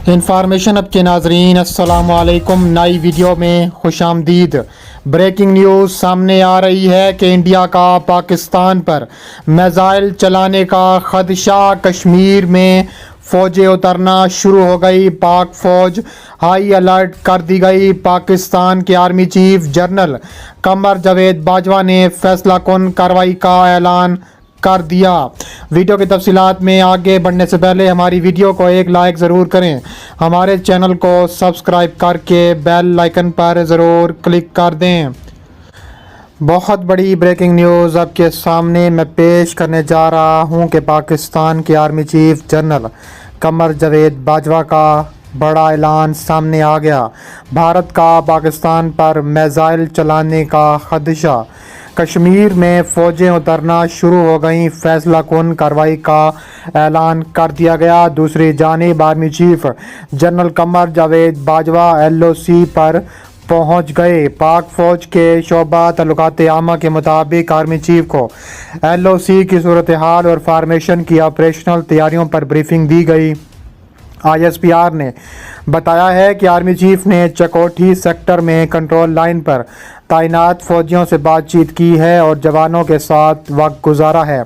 Information اب کے ناظرین السلام علیکم، نئی ویڈیو میں خوش آمدید۔ بریکنگ نیوز سامنے آ رہی ہے کہ انڈیا کا پاکستان پر میزائل چلانے کا خدشہ، کشمیر میں فوجیں اترنا شروع ہو گئی، پاک فوج ہائی الرٹ کر دی گئی۔ پاکستان کے army chief general Qamar Javed Bajwa نے فیصلہ کن کارروائی کا اعلان کر دیا۔ ویڈیو کی تفصیلات میں آگے بڑھنے سے پہلے ہماری ویڈیو کو ایک لائک ضرور کریں، ہمارے چینل کو سبسکرائب کر کے بیل آئیکن پر ضرور کلک کر دیں۔ بہت بڑی بریکنگ نیوز آپ کے سامنے میں پیش کرنے جا رہا ہوں کہ پاکستان کے army chief general Qamar Javed Bajwa کا بڑا اعلان سامنے آ گیا۔ بھارت کا پاکستان پر میزائل چلانے کا خدشہ، کشمیر میں فوجیں اترنا شروع ہو گئیں، فیصلہ کن کارروائی کا اعلان کر دیا گیا۔ دوسری جانب army chief general Qamar Javed Bajwa LOC پر پہنچ گئے۔ پاک فوج کے شعبہ تعلقات عامہ کے مطابق آرمی چیف کو LOC کی صورتحال اور فارمیشن کی آپریشنل تیاریوں پر بریفنگ دی گئی۔ ISPR نے بتایا ہے کہ آرمی چیف نے چکوٹھی سیکٹر میں کنٹرول لائن پر تعینات فوجیوں سے بات چیت کی ہے اور جوانوں کے ساتھ وقت گزارا ہے۔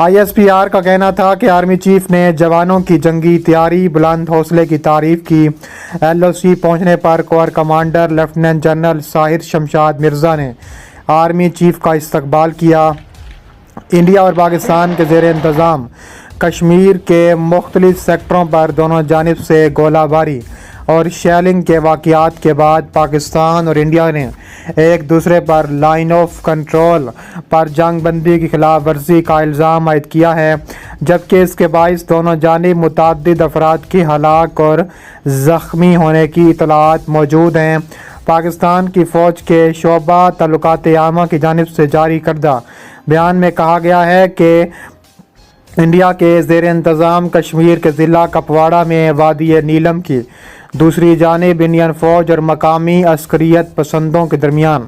ISPR کا کہنا تھا کہ آرمی چیف نے جوانوں کی جنگی تیاری، بلند حوصلے کی تعریف کی۔ LOC پہنچنے پر corps commander lieutenant general Sahir Shamshad Mirza نے آرمی چیف کا استقبال کیا۔ انڈیا اور پاکستان کے زیر انتظام کشمیر کے مختلف سیکٹروں پر دونوں جانب سے گولہ باری اور شیلنگ کے واقعات کے بعد پاکستان اور انڈیا نے ایک دوسرے پر لائن آف کنٹرول پر جنگ بندی کی خلاف ورزی کا الزام عائد کیا ہے، جبکہ اس کے باعث دونوں جانب متعدد افراد کے ہلاک اور زخمی ہونے کی اطلاعات موجود ہیں۔ پاکستان کی فوج کے شعبہ تعلقات عامہ کی جانب سے جاری کردہ بیان میں کہا گیا ہے کہ انڈیا کے زیر انتظام کشمیر کے ضلع کپواڑہ میں وادی نیلم کی دوسری جانب انڈین فوج اور مقامی عسکریت پسندوں کے درمیان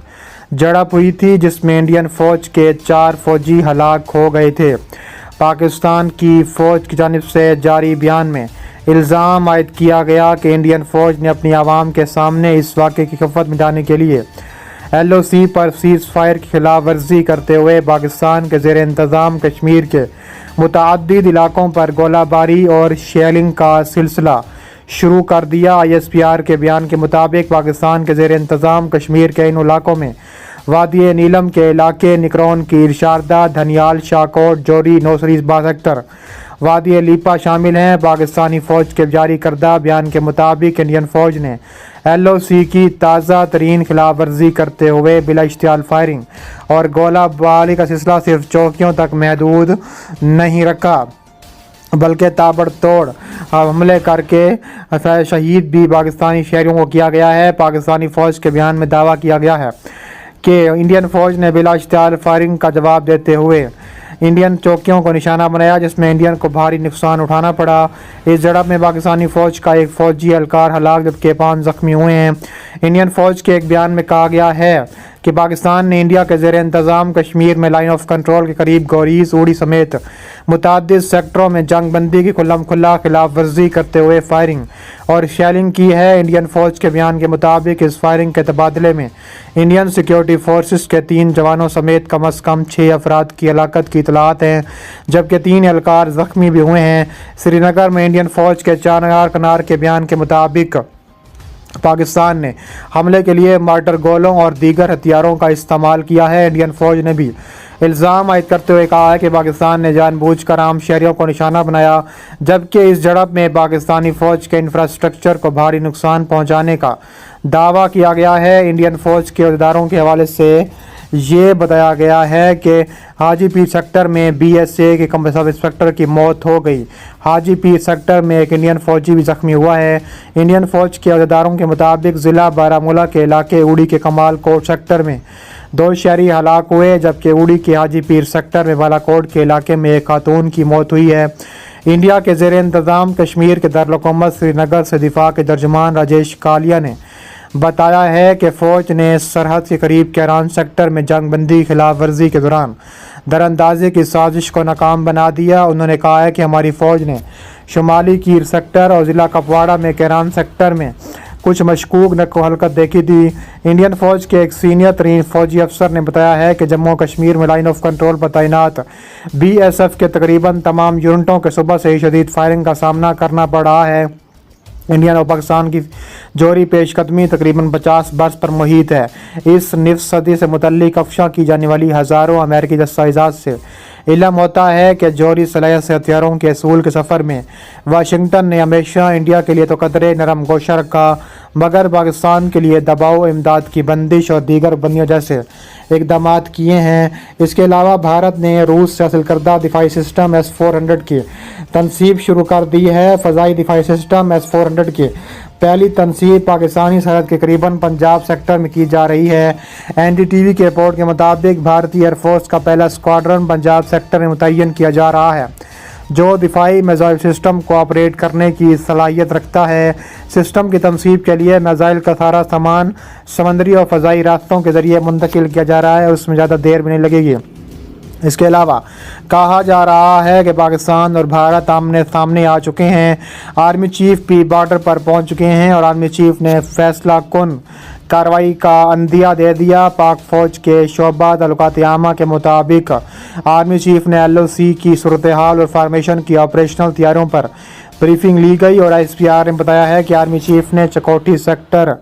جھڑپ ہوئی تھی، جس میں انڈین فوج کے 4 فوجی ہلاک ہو گئے تھے۔ پاکستان کی فوج کی جانب سے جاری بیان میں الزام عائد کیا گیا کہ انڈین فوج نے اپنی عوام کے سامنے اس واقعے کی خفت مٹانے کے لیے LOC پر سیز فائر کی خلاف ورزی کرتے ہوئے پاکستان کے زیر انتظام کشمیر کے متعدد علاقوں پر گولہ باری اور شیلنگ کا سلسلہ شروع کر دیا۔ ISPR کے بیان کے مطابق پاکستان کے زیر انتظام کشمیر کے ان علاقوں میں وادی نیلم کے علاقے، نکرون کی ارشادہ، دھنیال، شاہکوٹ، جوری، نوسری اسبا سیکٹر، وادی لیپا شامل ہیں۔ پاکستانی فوج کے جاری کردہ بیان کے مطابق انڈین فوج نے LOC کی تازہ ترین خلاف ورزی کرتے ہوئے بلا اشتعال فائرنگ اور گولہ باری کا سلسلہ صرف چوکیوں تک محدود نہیں رکھا، بلکہ تابڑ توڑ حملے کر کے شہید بھی پاکستانی شہریوں کو کیا گیا ہے۔ پاکستانی فوج کے بیان میں دعویٰ کیا گیا ہے کہ انڈین فوج نے بلا اشتعال فائرنگ کا جواب دیتے ہوئے انڈین چوکیوں کو نشانہ بنایا، جس میں انڈین کو بھاری نقصان اٹھانا پڑا۔ اس جھڑپ میں پاکستانی فوج کا ایک فوجی اہلکار ہلاک جبکہ 5 زخمی ہوئے ہیں۔ انڈین فوج کے ایک بیان میں کہا گیا ہے کہ پاکستان نے انڈیا کے زیر انتظام کشمیر میں لائن آف کنٹرول کے قریب گوریز، اوڑی سمیت متعدد سیکٹروں میں جنگ بندی کی کھلم کھلا خلاف ورزی کرتے ہوئے فائرنگ اور شیلنگ کی ہے۔ انڈین فوج کے بیان کے مطابق اس فائرنگ کے تبادلے میں انڈین سیکیورٹی فورسز کے 3 جوانوں سمیت کم از کم 6 افراد کی ہلاکت کی اطلاعات ہیں، جبکہ 3 اہلکار زخمی بھی ہوئے ہیں۔ سری نگر میں انڈین فوج کے چار کنار کے بیان کے مطابق پاکستان نے حملے کے لیے مارٹر گولوں اور دیگر ہتھیاروں کا استعمال کیا ہے۔ انڈین فوج نے بھی الزام عائد کرتے ہوئے کہا ہے کہ پاکستان نے جان بوجھ کر عام شہریوں کو نشانہ بنایا، جبکہ اس جھڑپ میں پاکستانی فوج کے انفراسٹرکچر کو بھاری نقصان پہنچانے کا دعویٰ کیا گیا ہے۔ انڈین فوج کے عہدیداروں کے حوالے سے یہ بتایا گیا ہے کہ حاجی پیر سیکٹر میں BSA کے سب انسپکٹر کی موت ہو گئی۔ حاجی پیر سیکٹر میں ایک انڈین فوجی بھی زخمی ہوا ہے۔ انڈین فوج کے عہدیداروں کے مطابق ضلع بارہمولہ کے علاقے اوڑی کے کمال کوٹ سیکٹر میں 2 شہری ہلاک ہوئے، جبکہ اوڑی کے حاجی پیر سیکٹر میں بالا کوٹ کے علاقے میں ایک خاتون کی موت ہوئی ہے۔ انڈیا کے زیر انتظام کشمیر کے دارالحکومت سری نگر سے دفاع کے ترجمان راجیش کالیا نے بتایا ہے کہ فوج نے سرحد کے قریب کیران سیکٹر میں جنگ بندی کی خلاف ورزی کے دوران دراندازی کی سازش کو ناکام بنا دیا۔ انہوں نے کہا ہے کہ ہماری فوج نے شمالی کیر سیکٹر اور ضلع کپواڑہ میں کیران سیکٹر میں کچھ مشکوک نقل و حرکت دیکھی تھی۔ انڈین فوج کے ایک سینئر ترین فوجی افسر نے بتایا ہے کہ جموں و کشمیر میں لائن آف کنٹرول پر تعینات بی ایس ایف کے تقریباً تمام یونٹوں کے صبح سے ہی شدید فائرنگ کا سامنا کرنا پڑ رہا ہے۔ انڈیا اور پاکستان کی جوہری پیش قدمی تقریباً 50 برس پر محیط ہے۔ اس نصف صدی سے متعلق افشاں کی جانے والی ہزاروں امریکی دستاویزات سے علم ہوتا ہے کہ جوہری صلاحیت سے ہتھیاروں کے حصول کے سفر میں واشنگٹن نے ہمیشہ انڈیا کے لیے تو قدرے نرم گوشہ رکھا، مگر پاکستان کے لیے دباؤ، امداد کی بندش اور دیگر بندیوں جیسے اقدامات کیے ہیں۔ اس کے علاوہ بھارت نے روس سے حاصل کردہ دفاعی سسٹم S-400 کی تنصیب شروع کر دی ہے۔ فضائی دفاعی سسٹم S-400 کی پہلی تنصیب پاکستانی سرحد کے قریباً پنجاب سیکٹر میں کی جا رہی ہے۔ NDTV کی رپورٹ کے مطابق بھارتی ایئر فورس کا پہلا اسکواڈرن پنجاب سیکٹر میں متعین کیا جا رہا ہے، جو دفاعی میزائل سسٹم کو آپریٹ کرنے کی صلاحیت رکھتا ہے۔ سسٹم کی تنصیب کے لیے میزائل کا سارا سامان سمندری اور فضائی راستوں کے ذریعے منتقل کیا جا رہا ہے اور اس میں زیادہ دیر بھی نہیں لگے گی۔ اس کے علاوہ کہا جا رہا ہے کہ پاکستان اور بھارت آمنے سامنے آ چکے ہیں۔ آرمی چیف بھی بارڈر پر پہنچ چکے ہیں اور آرمی چیف نے فیصلہ کن کارروائی کا عندیہ دے دیا۔ پاک فوج کے شعبہ تعلقات عامہ کے مطابق آرمی چیف نے LOC کی صورتحال اور فارمیشن کی آپریشنل تیاریوں پر بریفنگ لی گئی اور ISPR نے بتایا ہے کہ آرمی چیف نے چکوٹھی سیکٹر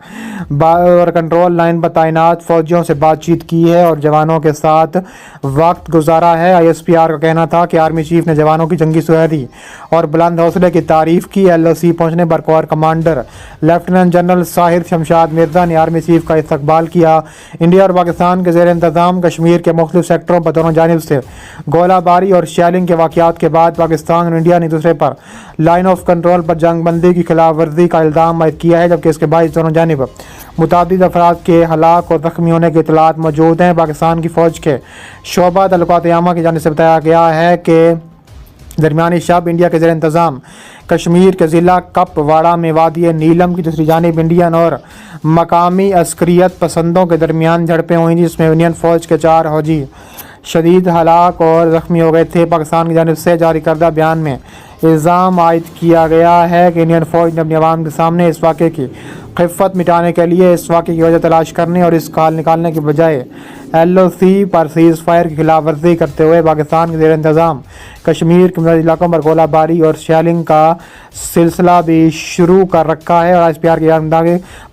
اور کنٹرول لائن پر تعینات فوجیوں سے بات چیت کی ہے اور جوانوں کے ساتھ وقت گزارا ہے۔ ISPR کا کہنا تھا کہ آرمی چیف نے جوانوں کی جنگی سویدھی اور بلند حوصلے کی تعریف کی۔ LOC پہنچنے پر corps commander lieutenant general Sahir Shamshad Mirza نے آرمی چیف کا استقبال کیا۔ انڈیا اور پاکستان کے زیر انتظام کشمیر کے مختلف سیکٹروں پر دونوں جانب سے گولہ باری اور شیلنگ کے واقعات کے بعد پاکستان اور انڈیا نے ایک دوسرے پر لائن آف کنٹرول پر جنگ بندی کی خلاف ورزی کا الزام عائد کیا ہے، جبکہ اس کے باعث دونوں جانب متعدد افراد کے ہلاک اور زخمی ہونے کی اطلاعات موجود ہیں۔ پاکستان کی فوج کے شعبہ تعلقات عامہ کی جانب سے بتایا گیا ہے کہ درمیانی شب انڈیا کے زیر انتظام کشمیر کے ضلع کپواڑہ میں وادی نیلم کی دوسری جانب انڈین اور مقامی عسکریت پسندوں کے درمیان جھڑپیں ہوئیں، جس میں انڈین فوج کے 4 فوجی شدید ہلاک اور زخمی ہو گئے تھے۔ پاکستان کی جانب سے جاری کردہ بیان میں الزام عائد کیا گیا ہے کہ انڈین فوج نے اپنی عوام کے سامنے اس واقعے کی خفت مٹانے کے لیے اس واقعے کی وجہ تلاش کرنے اور اس کا حل نکالنے کے بجائے LOC پر سیز فائر کی خلاف ورزی کرتے ہوئے پاکستان کے زیر انتظام کشمیر کے متعدد علاقوں پر گولہ باری اور شیلنگ کا سلسلہ بھی شروع کر رکھا ہے۔ اور ISPR کی جانب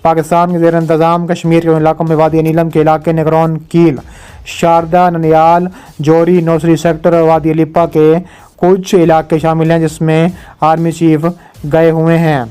پاکستان کے زیر انتظام کشمیر کے علاقوں میں وادی نیلم کے علاقے نگرون کیل، شاردا، ننیال، جوہری، نوسری سیکٹر اور وادی لپا کے کچھ علاقے شامل ہیں، جس میں آرمی چیف گئے ہوئے ہیں۔